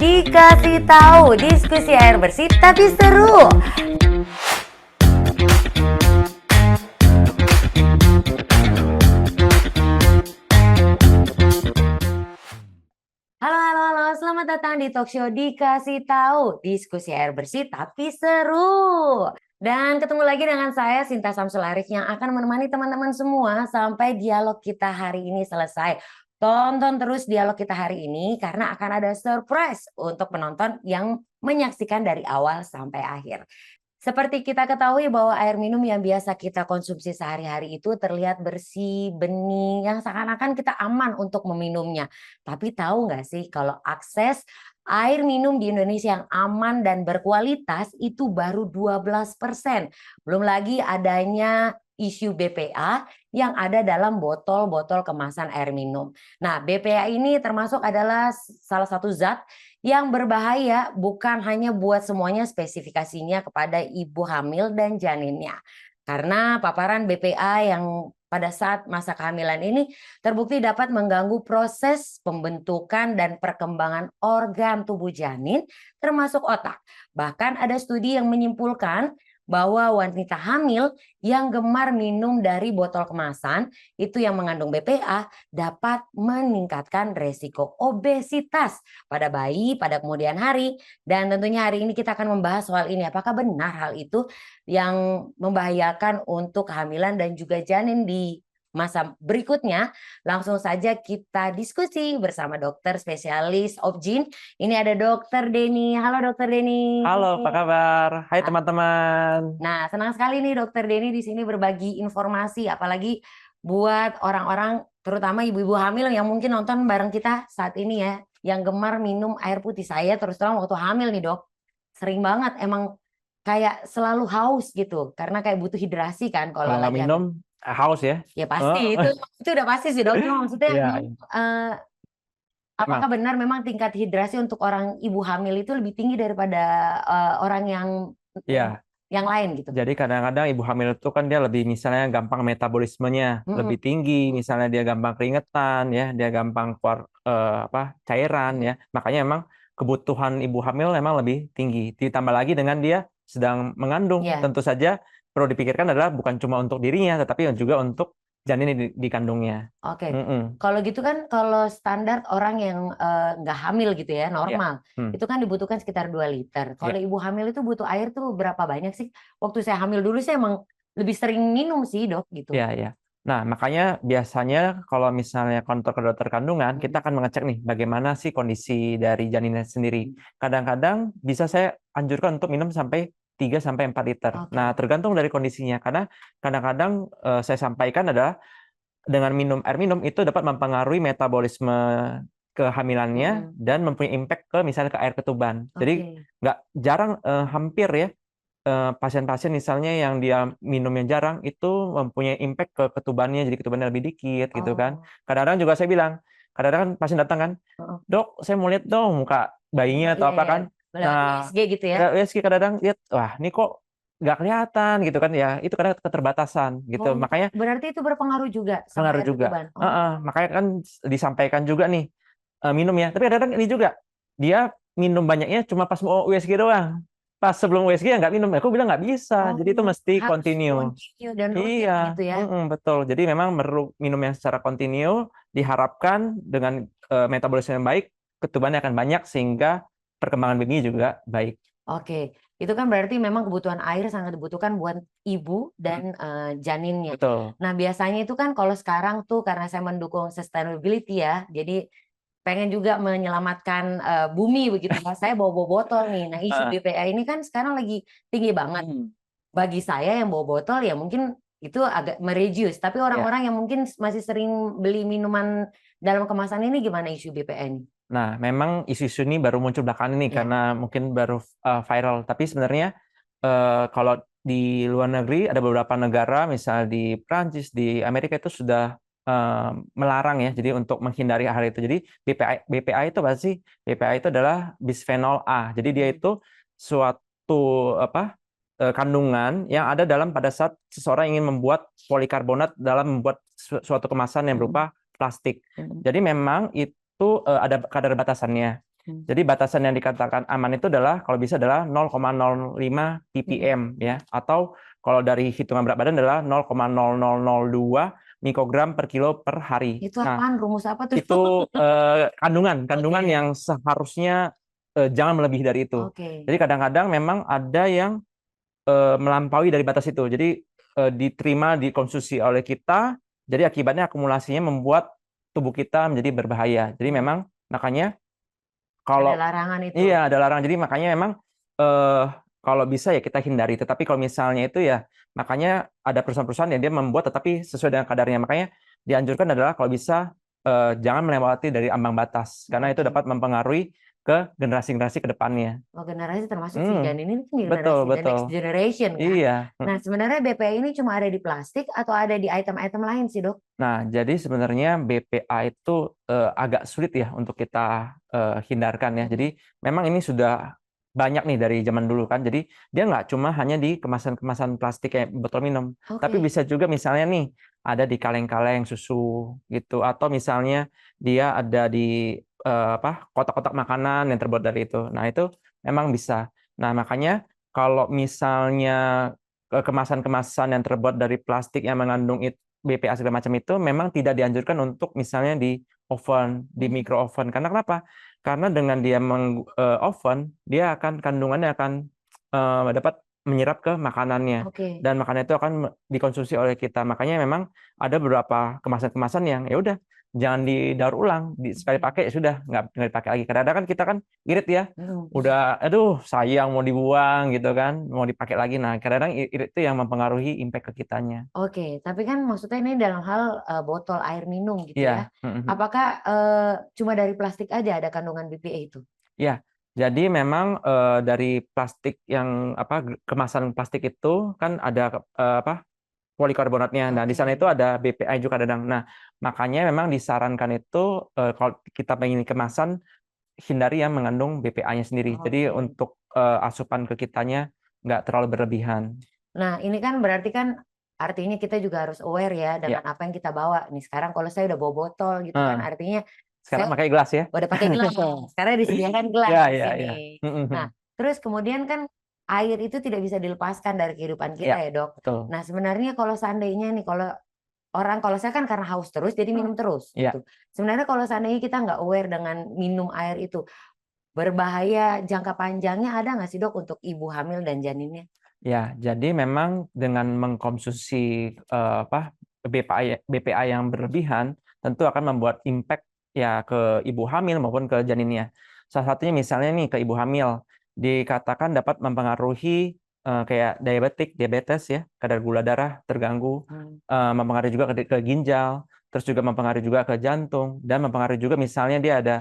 Dikasih tahu, diskusi air bersih tapi seru. Halo, selamat datang di talk show Dikasih Tahu, diskusi air bersih tapi seru. Dan ketemu lagi dengan saya Sinta Samsul Arif yang akan menemani teman-teman semua sampai dialog kita hari ini selesai. Tonton terus dialog kita hari ini karena akan ada surprise untuk penonton yang menyaksikan dari awal sampai akhir. Seperti kita ketahui bahwa air minum yang biasa kita konsumsi sehari-hari itu terlihat bersih, bening, yang seakan-akan kita aman untuk meminumnya. Tapi tahu nggak sih kalau akses air minum di Indonesia yang aman dan berkualitas itu baru 12%. Belum lagi adanya isu BPA yang ada dalam botol-botol kemasan air minum. Nah, BPA ini termasuk adalah salah satu zat yang berbahaya bukan hanya buat semuanya, spesifikasinya kepada ibu hamil dan janinnya. Karena paparan BPA yang pada saat masa kehamilan ini terbukti dapat mengganggu proses pembentukan dan perkembangan organ tubuh janin termasuk otak. Bahkan ada studi yang menyimpulkan bahwa wanita hamil yang gemar minum dari botol kemasan itu yang mengandung BPA dapat meningkatkan resiko obesitas pada bayi pada kemudian hari. Dan tentunya hari ini kita akan membahas soal ini, apakah benar hal itu yang membahayakan untuk kehamilan dan juga janin di masa berikutnya. Langsung saja kita diskusi bersama dokter spesialis Obgyn. Ini ada Dokter Denny. Halo Dokter Denny. Halo, apa kabar? Hai teman-teman. Nah, senang sekali nih Dokter Denny di sini berbagi informasi, apalagi buat orang-orang, terutama ibu-ibu hamil yang mungkin nonton bareng kita saat ini ya, yang gemar minum air putih. Saya terus terang waktu hamil nih Dok, sering banget emang kayak selalu haus gitu, karena kayak butuh hidrasi kan kalau Kalau nggak lagi minum, haus ya? ya pasti itu udah pasti sih Dok. Cuma maksudnya Iya, apakah emang. benar memang tingkat hidrasi untuk orang ibu hamil itu lebih tinggi daripada orang Iya, yang lain gitu? jadi kadang-kadang ibu hamil itu kan dia lebih misalnya gampang metabolismenya lebih tinggi, misalnya dia gampang keringetan ya, dia gampang keluar cairan ya. Makanya emang kebutuhan ibu hamil memang lebih tinggi. Ditambah lagi dengan dia sedang mengandung, Iya. tentu saja perlu dipikirkan adalah bukan cuma untuk dirinya, tetapi juga untuk janin yang dikandungnya. Oke. Mm-mm. Kalau gitu kan, kalau standar orang yang nggak hamil gitu ya, Ya. normal, itu kan dibutuhkan sekitar 2 liter. Kalau Ya. ibu hamil itu butuh air tuh berapa banyak sih? Waktu saya hamil dulu saya emang lebih sering minum sih Dok gitu. Ya, ya. Nah, makanya biasanya kalau misalnya kontak ke dokter kandungan, kita akan mengecek nih bagaimana sih kondisi dari janinnya sendiri. Kadang-kadang bisa saya anjurkan untuk minum sampai 3 sampai 4 liter. Oke. Nah, tergantung dari kondisinya. Karena kadang-kadang saya sampaikan adalah dengan minum air minum itu dapat mempengaruhi metabolisme kehamilannya dan mempunyai impact ke misalnya ke air ketuban. Jadi Oke. nggak jarang, hampir ya, pasien-pasien misalnya yang dia minumnya jarang itu mempunyai impact ke ketubannya, jadi ketubannya lebih dikit gitu kan. Oh. Kadang-kadang juga saya bilang, kadang-kadang kan pasien datang kan, Heeh. "Dok, saya mau lihat dong muka bayinya atau Iya, apa iya. kan." Lewat Nah, USG gitu ya. USG kadang-kadang lihat, wah ini kok nggak kelihatan gitu kan ya, itu kadang keterbatasan gitu. Oh, Makanya berarti itu berpengaruh juga sama pengaruh air juga. ketuban. Oh. Heeh, makanya kan disampaikan juga nih, minum ya. Tapi kadang-kadang ini juga, dia minum banyaknya cuma pas mau USG doang. Pas sebelum USG ya nggak minum. Aku bilang nggak bisa. Oh, Jadi itu mesti harus continue. continue dan rutin Iya, gitu ya. betul. Jadi memang perlu minum yang secara continue, diharapkan dengan metabolisme yang baik, ketubannya akan banyak sehingga perkembangan baby juga baik. Oke, itu kan berarti memang kebutuhan air sangat dibutuhkan buat ibu dan janinnya. Betul. Nah, biasanya itu kan kalau sekarang tuh karena saya mendukung sustainability ya, jadi pengen juga menyelamatkan bumi begitu. Mas, saya bawa botol nih. Nah, isu BPA ini kan sekarang lagi tinggi banget. Bagi saya yang bawa botol ya mungkin itu agak mereduce, tapi Ya. orang-orang yang mungkin masih sering beli minuman dalam kemasan ini gimana isu BPA ini? Nah, memang isu-isu ini baru muncul belakangan ini Ya. karena mungkin baru viral. Tapi sebenarnya kalau di luar negeri ada beberapa negara, misalnya di Prancis, di Amerika itu sudah melarang ya. Jadi untuk menghindari hal itu. Jadi BPA itu apa sih? BPA itu adalah bisphenol A. Jadi dia itu suatu kandungan yang ada dalam pada saat seseorang ingin membuat polikarbonat dalam membuat suatu kemasan yang berupa plastik. Jadi memang itu ada kadar batasannya. Jadi batasan yang dikatakan aman itu adalah kalau bisa adalah 0,05 ppm ya, atau kalau dari hitungan berat badan adalah 0,0002 mikrogram per kilo per hari. Itu Nah, apaan? Rumus apa tuh? itu kandungan Oke. yang seharusnya jangan melebihi dari itu. Oke. Jadi kadang-kadang memang ada yang melampaui dari batas itu. Jadi diterima, dikonsumsi oleh kita, jadi akibatnya akumulasinya membuat tubuh kita menjadi berbahaya. Jadi memang makanya Ada kalau larangan itu. iya ada larangan. Jadi makanya memang kalau bisa ya kita hindari. Tetapi kalau misalnya itu ya makanya ada perusahaan-perusahaan yang dia membuat tetapi sesuai dengan kadarnya. Makanya dianjurkan adalah kalau bisa jangan melewati dari ambang batas karena itu Oke. dapat mempengaruhi ke generasi-generasi ke depannya. Oh, generasi termasuk si janin ini kan Betul, generasi the next betul. generation kan. Iya. Nah, sebenarnya BPA ini cuma ada di plastik atau ada di item-item lain sih, Dok? Nah, jadi sebenarnya BPA itu agak sulit ya untuk kita hindarkan ya. Jadi memang ini sudah banyak nih dari zaman dulu kan. Jadi dia nggak cuma hanya di kemasan-kemasan plastik kayak botol minum, tapi Oke. bisa juga misalnya nih ada di kaleng-kaleng susu gitu, atau misalnya dia ada di kotak-kotak makanan yang terbuat dari itu. Nah itu memang bisa. Nah makanya kalau misalnya kemasan-kemasan yang terbuat dari plastik yang mengandung BPA segala macam itu memang tidak dianjurkan untuk misalnya di oven, di micro oven. Karena kenapa? Karena dengan dia oven, dia akan kandungannya akan dapat menyerap ke makanannya Oke. dan makanan itu akan dikonsumsi oleh kita. Makanya memang ada beberapa kemasan-kemasan yang ya udah jangan didaur ulang, sekali pakai ya sudah nggak dipakai lagi. Kadang-kadang kan kita kan irit ya, udah aduh sayang mau dibuang gitu kan, mau dipakai lagi. Nah kadang-kadang irit itu yang mempengaruhi impact ke kitanya. Oke, tapi kan maksudnya ini dalam hal botol air minum gitu ya. Iya. Apakah cuma dari plastik aja ada kandungan BPA itu? Ya, jadi memang dari plastik yang kemasan plastik itu kan ada polikarbonatnya. Nah, di sana itu Oke. ada BPA juga kadang. Nah, makanya memang disarankan itu kalau kita pengen kemasan hindari yang mengandung BPA-nya sendiri. Jadi Oke. untuk asupan ke kitanya nggak terlalu berlebihan. Nah, ini kan berarti kan artinya kita juga harus aware ya dengan Ya. apa yang kita bawa. Nih sekarang kalau saya udah bawa botol gitu kan, artinya Sekarang saya pakai gelas ya. udah pakai gelas. Sekarang disediakan gelas Ya, di ya, sini. ya. Nah, terus kemudian kan air itu tidak bisa dilepaskan dari kehidupan kita Ya, ya, Dok. betul. Nah, sebenarnya kalau seandainya nih kalau saya kan karena haus terus jadi minum terus Ya. gitu. Sebenarnya kalau seandainya kita nggak aware dengan minum air itu berbahaya jangka panjangnya ada nggak sih, Dok, untuk ibu hamil dan janinnya? Ya, jadi memang dengan mengkonsumsi BPA yang berlebihan tentu akan membuat impact ya ke ibu hamil maupun ke janinnya. Salah satunya misalnya nih ke ibu hamil dikatakan dapat mempengaruhi kayak diabetes ya, kadar gula darah terganggu, mempengaruhi juga ke ginjal, terus juga mempengaruhi juga ke jantung dan mempengaruhi juga misalnya dia ada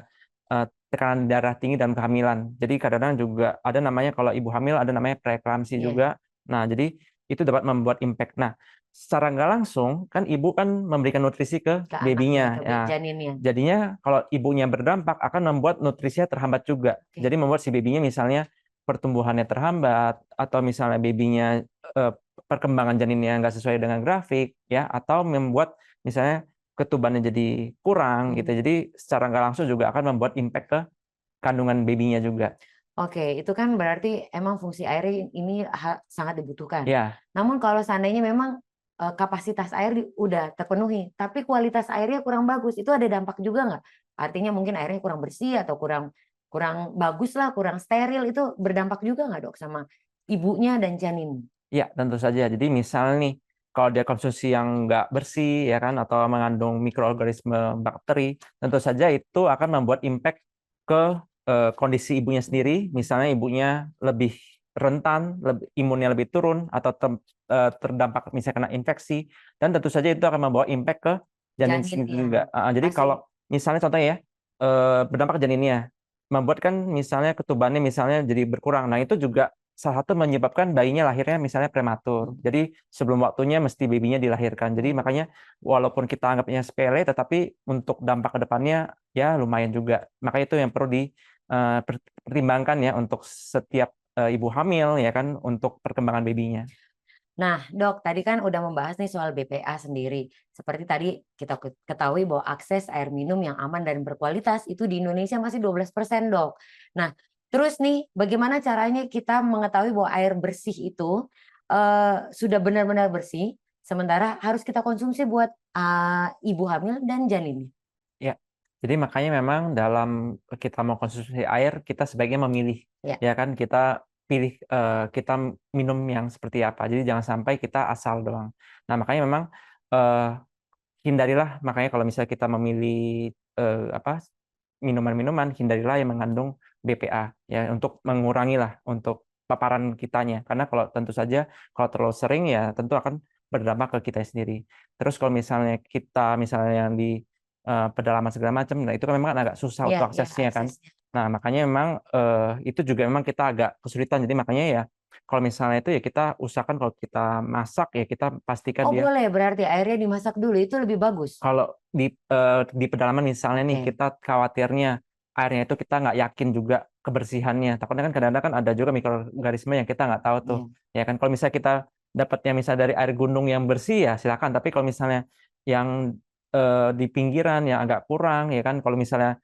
tekanan darah tinggi dalam kehamilan. Jadi kadang-kadang juga ada namanya kalau ibu hamil ada namanya preeklamsi juga. Nah, jadi itu dapat membuat impact. Nah, secara nggak langsung kan ibu kan memberikan nutrisi ke Ke anaknya, babynya. ke Ya, janinnya. jadinya kalau ibunya berdampak akan membuat nutrisinya terhambat juga. Oke. Jadi membuat si babynya misalnya pertumbuhannya terhambat atau misalnya babynya perkembangan janinnya nggak sesuai dengan grafik ya atau membuat misalnya ketubannya jadi kurang gitu. Jadi secara nggak langsung juga akan membuat impact ke kandungan babynya juga. Oke, itu kan berarti emang fungsi air ini sangat dibutuhkan. Ya, Namun kalau seandainya memang kapasitas air udah terpenuhi, tapi kualitas airnya kurang bagus, itu ada dampak juga nggak? Artinya mungkin airnya kurang bersih atau kurang kurang bagus lah, kurang steril, itu berdampak juga nggak, Dok, sama ibunya dan janin? ya tentu saja. Jadi misal nih, kalau dia konsumsi yang nggak bersih ya kan atau mengandung mikroorganisme bakteri, tentu saja itu akan membuat impact ke kondisi ibunya sendiri. Misalnya ibunya lebih rentan, imunnya lebih turun atau terdampak misalnya kena infeksi dan tentu saja itu akan membawa impact ke janin sendiri Janinnya juga. Jadi pasti. kalau misalnya contohnya ya berdampak ke janinnya, membuat kan misalnya ketubannya misalnya jadi berkurang. Nah itu juga salah satu menyebabkan bayinya lahirnya misalnya prematur. Jadi sebelum waktunya mesti babynya dilahirkan. Jadi makanya walaupun kita anggapnya sepele, tetapi untuk dampak ke depannya ya lumayan juga. Makanya itu yang perlu dipertimbangkan ya untuk setiap ibu hamil ya kan untuk perkembangan babynya. Nah, Dok, tadi kan udah membahas nih soal BPA sendiri. Seperti tadi kita ketahui bahwa akses air minum yang aman dan berkualitas itu di Indonesia masih 12%, Dok. Nah, terus nih bagaimana caranya kita mengetahui bahwa air bersih itu sudah benar-benar bersih, sementara harus kita konsumsi buat ibu hamil dan janin. Ya, jadi makanya memang dalam kita mau konsumsi air, kita sebaiknya memilih, Ya, ya kan? Kita pilih, kita minum yang seperti apa. Jadi jangan sampai kita asal doang. Nah, makanya memang, eee, hindarilah makanya kalau misalnya kita memilih, minuman-minuman, hindarilah yang mengandung BPA, ya, untuk mengurangilah untuk paparan kitanya. Karena kalau tentu saja kalau terlalu sering ya tentu akan berdampak ke kita sendiri. Terus kalau misalnya kita misalnya yang di, pedalaman segala macam, nah itu kan memang agak susah ya, untuk ya, aksesnya kan. aksesnya. Nah makanya memang, itu juga memang kita agak kesulitan. Jadi makanya ya kalau misalnya itu ya kita usahakan kalau kita masak ya kita pastikan Oh, dia boleh berarti airnya dimasak dulu itu lebih bagus. kalau di pedalaman misalnya nih, Oke. kita khawatirnya airnya itu kita nggak yakin juga kebersihannya. Takutnya kan kadang-kadang kan ada juga mikroorganisme yang kita nggak tahu tuh, Iya. ya kan. Kalau misalnya kita dapatnya misal dari air gunung yang bersih ya silakan, tapi kalau misalnya yang, di pinggiran yang agak kurang ya kan, kalau misalnya,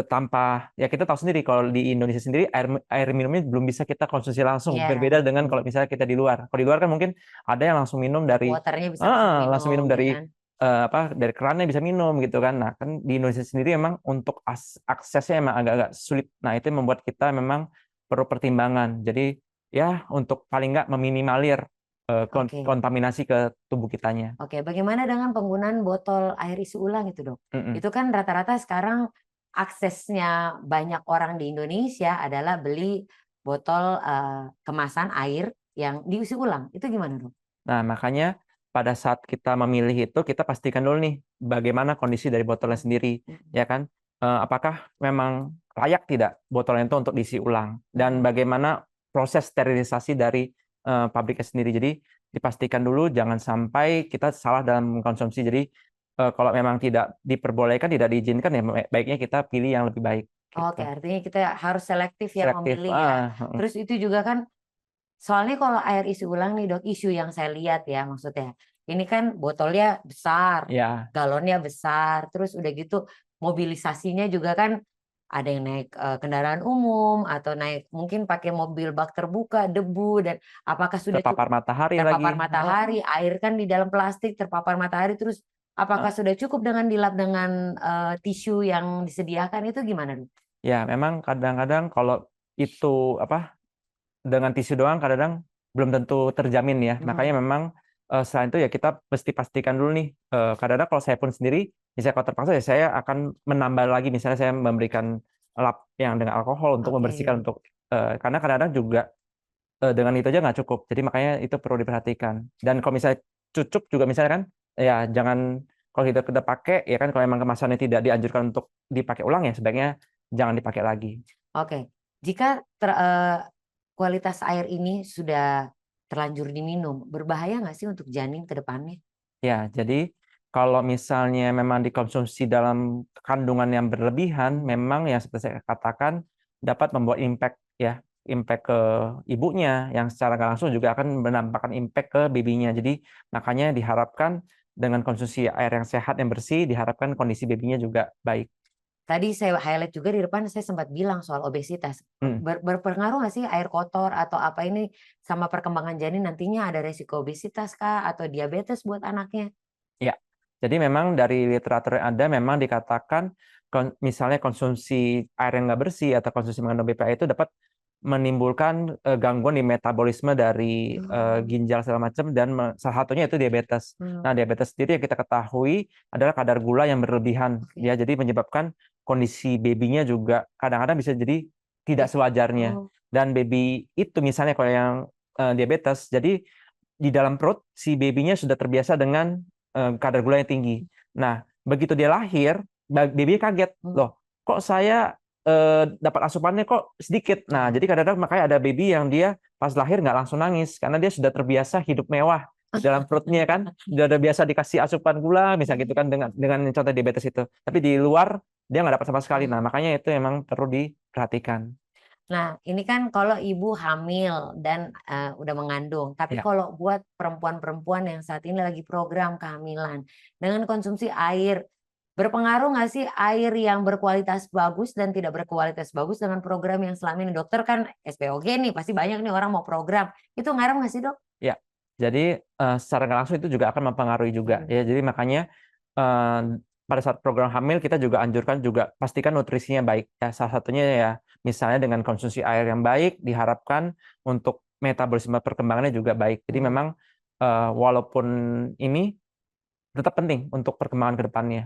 tanpa ya kita tahu sendiri kalau di Indonesia sendiri air minumnya belum bisa kita konsumsi langsung, Iya, berbeda dengan betul. kalau misalnya kita di luar. Kalau di luar kan mungkin ada yang langsung minum Tap dari waternya bisa langsung heeh, langsung minum minum ya dari, kan? dari kerannya bisa minum gitu kan. Nah, kan di Indonesia sendiri memang untuk aksesnya emang agak-agak sulit. Nah, itu yang membuat kita memang perlu pertimbangan. Jadi, ya untuk paling nggak meminimalir, Oke. kontaminasi ke tubuh kitanya. Oke, bagaimana dengan penggunaan botol air isi ulang itu, Dok? Mhm, Itu kan rata-rata sekarang aksesnya banyak orang di Indonesia adalah beli botol, kemasan air yang diisi ulang. Itu gimana, Dok? nah, makanya pada saat kita memilih itu, kita pastikan dulu nih, bagaimana kondisi dari botolnya Mhm, sendiri, mhm, ya kan? Apakah memang layak tidak botolnya itu untuk diisi ulang, dan mhm. bagaimana proses sterilisasi dari, pabriknya sendiri. Jadi, dipastikan dulu jangan sampai kita salah dalam mengkonsumsi. Jadi, kalau memang tidak diperbolehkan, tidak diizinkan, ya baiknya kita pilih yang lebih baik, Oke, gitu. artinya kita harus selektif ya Selektif memilih ya. heeh, Terus itu juga kan soalnya kalau air isi ulang nih, Dok, isu yang saya lihat ya maksudnya, ini kan botolnya besar, iya, galonnya besar, terus udah gitu mobilisasinya juga kan ada yang naik, kendaraan umum atau naik mungkin pakai mobil bak terbuka, debu dan apakah sudah terpapar matahari lagi, terpapar heeh. matahari, air kan di dalam plastik terpapar matahari, terus apakah sudah cukup dengan dilap dengan, tisu yang disediakan itu gimana, Dok? Ya, memang kadang-kadang kalau itu, dengan tisu doang kadang-kadang belum tentu terjamin ya. Mhm, Makanya memang, selain itu ya kita mesti pastikan dulu nih, kadang-kadang kalau saya pun sendiri, misalnya kalau terpaksa ya saya akan menambah lagi, misalnya saya memberikan lap yang dengan alkohol untuk membersihkan oke. untuk karena kadang-kadang juga, dengan itu aja nggak cukup. Jadi makanya itu perlu diperhatikan. Dan kalau misalnya cucuk juga misalnya kan, ya jangan kalau kita pakai, ya kan kalau memang kemasannya tidak dianjurkan untuk dipakai ulang ya sebaiknya jangan dipakai lagi. Oke, jika kualitas air ini sudah terlanjur diminum, berbahaya nggak sih untuk janin ke depannya? Ya, jadi kalau misalnya memang dikonsumsi dalam kandungan yang berlebihan, memang yang seperti saya katakan dapat membawa impact ya, impact ke ibunya yang secara nggak langsung juga akan menampakkan impact ke baby-nya. Jadi makanya diharapkan dengan konsumsi air yang sehat, yang bersih, diharapkan kondisi baby-nya juga baik. Tadi saya highlight juga di depan saya sempat bilang soal obesitas. Mhm, Berpengaruh nggak sih air kotor atau apa ini sama perkembangan janin nantinya ada resiko obesitas kah atau diabetes buat anaknya? ya. Jadi memang dari literatur yang ada memang dikatakan misalnya konsumsi air yang nggak bersih atau konsumsi mengandung BPA itu dapat menimbulkan, gangguan di metabolisme dari, Oh, ginjal segala macam dan salah satunya itu diabetes. oh, Nah, diabetes sendiri yang kita ketahui adalah kadar gula yang berlebihan, oke. ya jadi menyebabkan kondisi baby-nya juga kadang-kadang bisa jadi tidak Jadi sewajarnya. oh, Dan baby itu misalnya kalau yang, diabetes, jadi di dalam perut si baby-nya sudah terbiasa dengan, kadar gula yang tinggi. Nah, begitu dia lahir, baby-nya kaget, oh, "Loh, kok saya dapat asupannya kok sedikit." Nah, iya. jadi kadang-kadang makanya ada baby yang dia pas lahir nggak langsung nangis, karena dia sudah terbiasa hidup mewah dalam perutnya kan, udah biasa dikasih asupan gula misalnya gitu kan dengan contoh diabetes itu. Tapi di luar dia nggak dapat sama sekali. Nah, Mhm. makanya itu memang perlu diperhatikan. Nah, ini kan kalau ibu hamil dan, udah mengandung. Tapi Ya. kalau buat perempuan-perempuan yang saat ini lagi program kehamilan, dengan konsumsi air, berpengaruh nggak sih air yang berkualitas bagus dan tidak berkualitas bagus dengan program yang selama ini? Dokter kan SPOG nih, pasti banyak nih orang mau program. Itu ngaruh nggak sih, Dok? Ya, jadi, secara nggak langsung itu juga akan mempengaruhi juga Mhm. ya. Jadi makanya, pada saat program hamil kita juga anjurkan juga pastikan nutrisinya baik ya. Salah satunya ya misalnya dengan konsumsi air yang baik diharapkan untuk metabolisme perkembangannya juga baik. Jadi Mhm. memang, walaupun ini tetap penting untuk perkembangan ke depannya.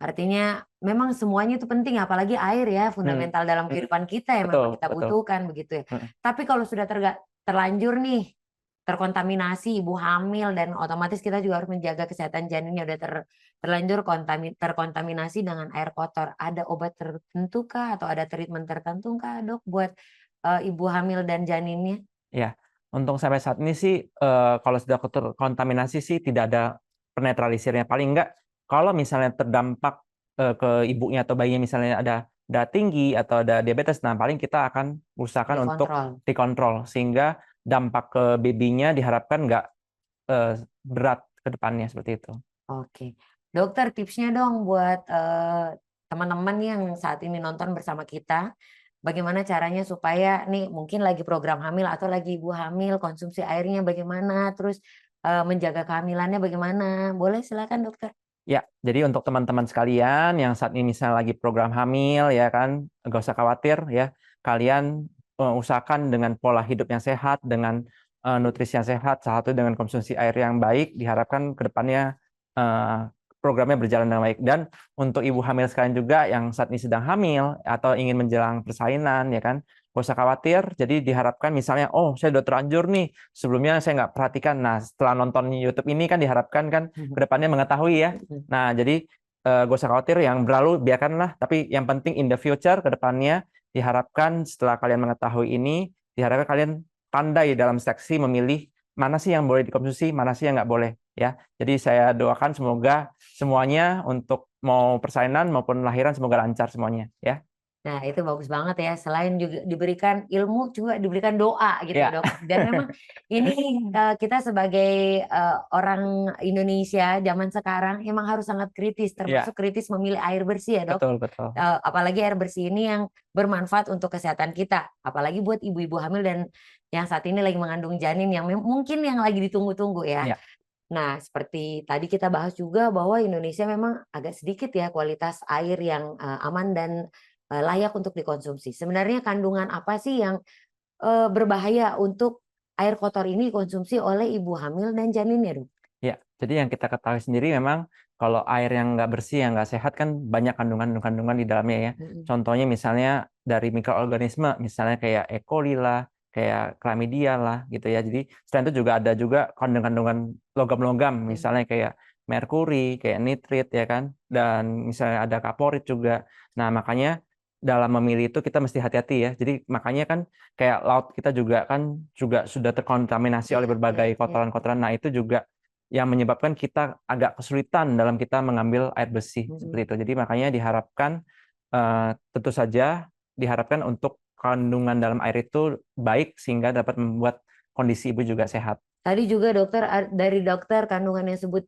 Artinya memang semuanya itu penting, apalagi air ya, Mhm, fundamental dalam mhm, kehidupan kita yang memang betul kita betul, butuhkan begitu ya. mhm. Tapi kalau sudah terlanjur nih, terkontaminasi ibu hamil dan otomatis kita juga harus menjaga kesehatan janinnya udah terlanjur terkontaminasi dengan air kotor. Ada obat tertentu kah atau ada treatment tertentu kah, Dok, buat, ibu hamil dan janinnya? Ya, untuk sampai saat ini sih, kalau sudah terkontaminasi sih tidak ada penetralisirnya. Paling enggak kalau misalnya terdampak, ke ibunya atau bayinya misalnya ada darah tinggi atau ada diabetes, nah paling kita akan usahakan untuk Dikontrol. dikontrol sehingga dampak ke baby-nya diharapkan nggak, berat ke depannya, seperti itu. Oke. Dokter tipsnya dong buat, teman-teman yang saat ini nonton bersama kita, bagaimana caranya supaya nih mungkin lagi program hamil atau lagi ibu hamil, konsumsi airnya bagaimana, terus, menjaga kehamilannya bagaimana? Boleh silakan dokter. Ya, jadi untuk teman-teman sekalian yang saat ini misalnya lagi program hamil ya kan, nggak usah khawatir ya. Kalian, usahakan dengan pola hidup yang sehat, dengan, nutrisi yang sehat, salah satu dengan konsumsi air yang baik, diharapkan ke depannya, programnya berjalan dengan baik. Dan untuk ibu hamil sekalian juga yang saat ini sedang hamil atau ingin menjelang persalinan ya kan, nggak usah khawatir. Jadi diharapkan misalnya, "Oh, saya udah terlanjur nih, sebelumnya saya nggak perhatikan." Nah, setelah nonton YouTube ini kan diharapkan kan ke Mhm. depannya mengetahui ya. Mhm. Nah, jadi, nggak usah khawatir yang berlalu biarkanlah, tapi yang penting in the future ke depannya diharapkan setelah kalian mengetahui ini, diharapkan kalian pandai dalam seleksi memilih mana sih yang boleh dikonsumsi, mana sih yang nggak boleh, ya. Jadi saya doakan semoga semuanya untuk mau persalinan maupun lahiran semoga lancar semuanya, ya. Nah, itu bagus banget ya, selain juga diberikan ilmu, juga diberikan doa gitu, Iya. Dok. Dan memang ini, kita sebagai, orang Indonesia zaman sekarang emang harus sangat kritis, Iya, termasuk kritis memilih air bersih ya, Dok. betul betul. Apalagi air bersih ini yang bermanfaat untuk kesehatan kita, apalagi buat ibu-ibu hamil dan yang saat ini lagi mengandung janin yang mungkin yang lagi ditunggu-tunggu ya. Iya. Nah, seperti tadi kita bahas juga bahwa Indonesia memang agak sedikit ya kualitas air yang, aman dan, layak untuk dikonsumsi. Sebenarnya kandungan apa sih yang, berbahaya untuk air kotor ini dikonsumsi oleh ibu hamil dan janinnya, Dok? Ya, jadi yang kita ketahui sendiri memang kalau air yang nggak bersih, yang nggak sehat kan banyak kandungan-kandungan di dalamnya ya. Mhm. Contohnya misalnya dari mikroorganisme, misalnya kayak E. coli lah, kayak chlamydia lah gitu ya. Jadi selain itu juga ada juga kandungan-kandungan logam-logam, Mhm. misalnya kayak merkuri, kayak nitrit ya kan, dan misalnya ada kaporit juga. Nah, makanya dalam memilih itu kita mesti hati-hati ya. Jadi makanya kan kayak laut kita juga kan juga sudah terkontaminasi oleh Iya iya berbagai iya. kotoran-kotoran. Nah, itu juga yang menyebabkan kita agak kesulitan dalam kita mengambil air bersih, Mhm. seperti itu. Jadi makanya diharapkan, tentu saja diharapkan untuk kandungan dalam air itu baik sehingga dapat membuat kondisi ibu juga sehat. Tadi juga dokter dari dokter kandungan yang sebut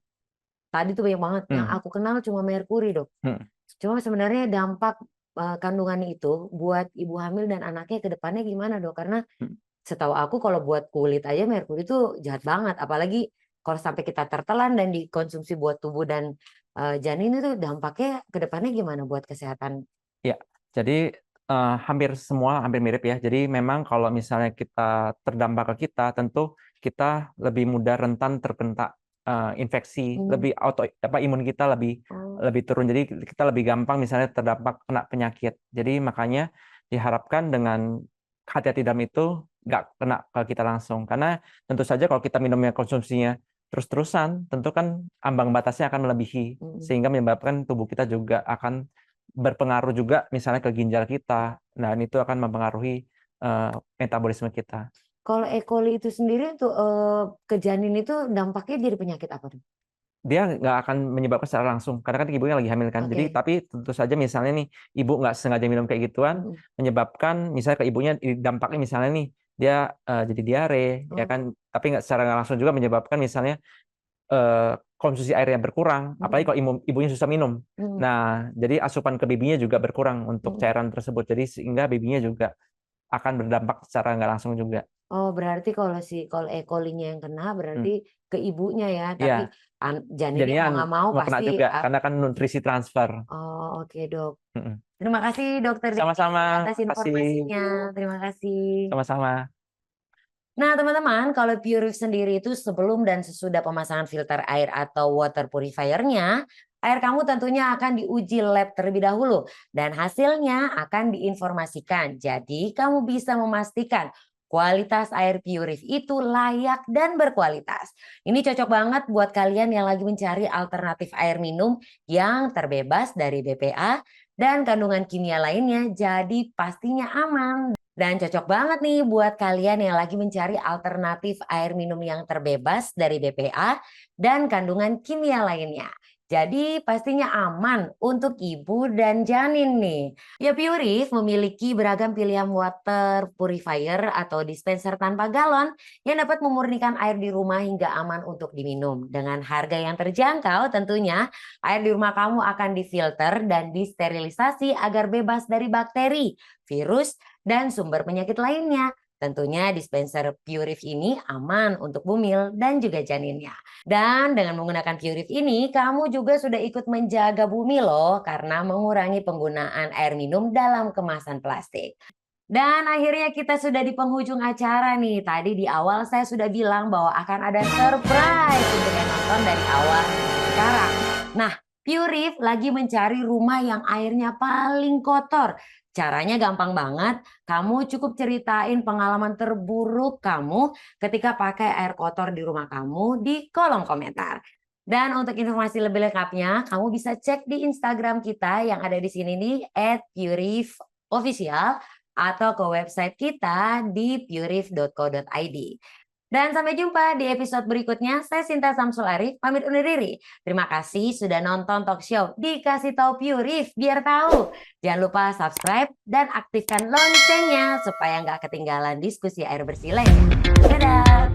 tadi tuh banyak banget, yang Mmm, aku kenal cuma merkuri, Dok. mhm, Cuma sebenarnya dampak, kandungan itu buat ibu hamil dan anaknya ke depannya gimana, Dok? Karena mhm. setahu aku kalau buat kulit aja merkuri itu jahat banget, apalagi kalau sampai kita tertelan dan dikonsumsi buat tubuh dan, janin itu dampaknya ke depannya gimana buat kesehatan? Ya, jadi, hampir semua hampir mirip ya. Jadi memang kalau misalnya kita terdampak ke kita, tentu kita lebih mudah rentan terkena, infeksi, Mmm. lebih imun kita lebih Oh. lebih turun. Jadi kita lebih gampang misalnya terdampak kena penyakit. Jadi makanya diharapkan dengan hati-hati dalam itu nggak kena ke kita langsung. Karena tentu saja kalau kita minumnya konsumsinya terus-terusan, tentu kan ambang batasnya akan melebihi, Mhm. sehingga menyebabkan tubuh kita juga akan berpengaruh juga misalnya ke ginjal kita, dan itu akan mempengaruhi, metabolisme kita. Kalau E. coli itu sendiri tuh, ke janin itu dampaknya jadi penyakit apa, Dok? dia nggak akan menyebabkan secara langsung karena kan ibunya lagi hamil kan. Jadi Oke. tapi tentu saja misalnya nih ibu nggak sengaja minum kayak gituan Mhm. menyebabkan misalnya ke ibunya dampaknya misalnya nih dia jadi diare ya Oh. kan. Tapi secara nggak langsung juga menyebabkan misalnya konsumsi airnya berkurang, apalagi Mhm. kalau ibunya susah minum. Mhm. Nah, jadi asupan ke babynya juga berkurang untuk Mhm. cairan tersebut. Jadi sehingga babynya juga akan berdampak secara nggak langsung juga. Oh, berarti kalau E. coli-nya yang kena Hmm, berarti ke ibunya ya, tapi iya, janinnya jadinya mau nggak mau mau kena pasti juga karena kan nutrisi transfer. oh, oke, Dok. Mhm. Terima kasih Dokter Dewi Sama-sama, atas makasih. informasinya. Terima kasih. Sama-sama. Nah, teman-teman, kalau Purif sendiri itu sebelum dan sesudah pemasangan filter air atau water purifier-nya, air kamu tentunya akan diuji lab terlebih dahulu dan hasilnya akan diinformasikan. Jadi, kamu bisa memastikan kualitas air Purif itu layak dan berkualitas. Ini cocok banget buat kalian yang lagi mencari alternatif air minum yang terbebas dari BPA dan kandungan kimia lainnya, jadi pastinya aman. Dan cocok banget nih buat kalian yang lagi mencari alternatif air minum yang terbebas dari BPA dan kandungan kimia lainnya. Jadi pastinya aman untuk ibu dan janin nih. Ya, Purif memiliki beragam pilihan water purifier atau dispenser tanpa galon yang dapat memurnikan air di rumah hingga aman untuk diminum. Dengan harga yang terjangkau tentunya, air di rumah kamu akan difilter dan disterilisasi agar bebas dari bakteri, virus, dan sumber penyakit lainnya. Tentunya dispenser Purif ini aman untuk bumil dan juga janinnya. Dan dengan menggunakan Purif ini, kamu juga sudah ikut menjaga bumi loh karena mengurangi penggunaan air minum dalam kemasan plastik. Dan akhirnya kita sudah di penghujung acara nih. Tadi di awal saya sudah bilang bahwa akan ada surprise untuk yang nonton dari awal sampai sekarang. Nah, Purif lagi mencari rumah yang airnya paling kotor. Caranya gampang banget. Kamu cukup ceritain pengalaman terburuk kamu ketika pakai air kotor di rumah kamu di kolom komentar. Dan untuk informasi lebih lengkapnya, kamu bisa cek di Instagram kita yang ada di sini nih @purifofficial atau ke website kita di purif.co.id. Dan sampai jumpa di episode berikutnya. Saya Sinta Samsul Arif, pamit undur diri. Terima kasih sudah nonton talk show Dikasih Tahu Purif biar tahu. Jangan lupa subscribe dan aktifkan loncengnya supaya nggak ketinggalan diskusi air bersih lainnya. Dadah!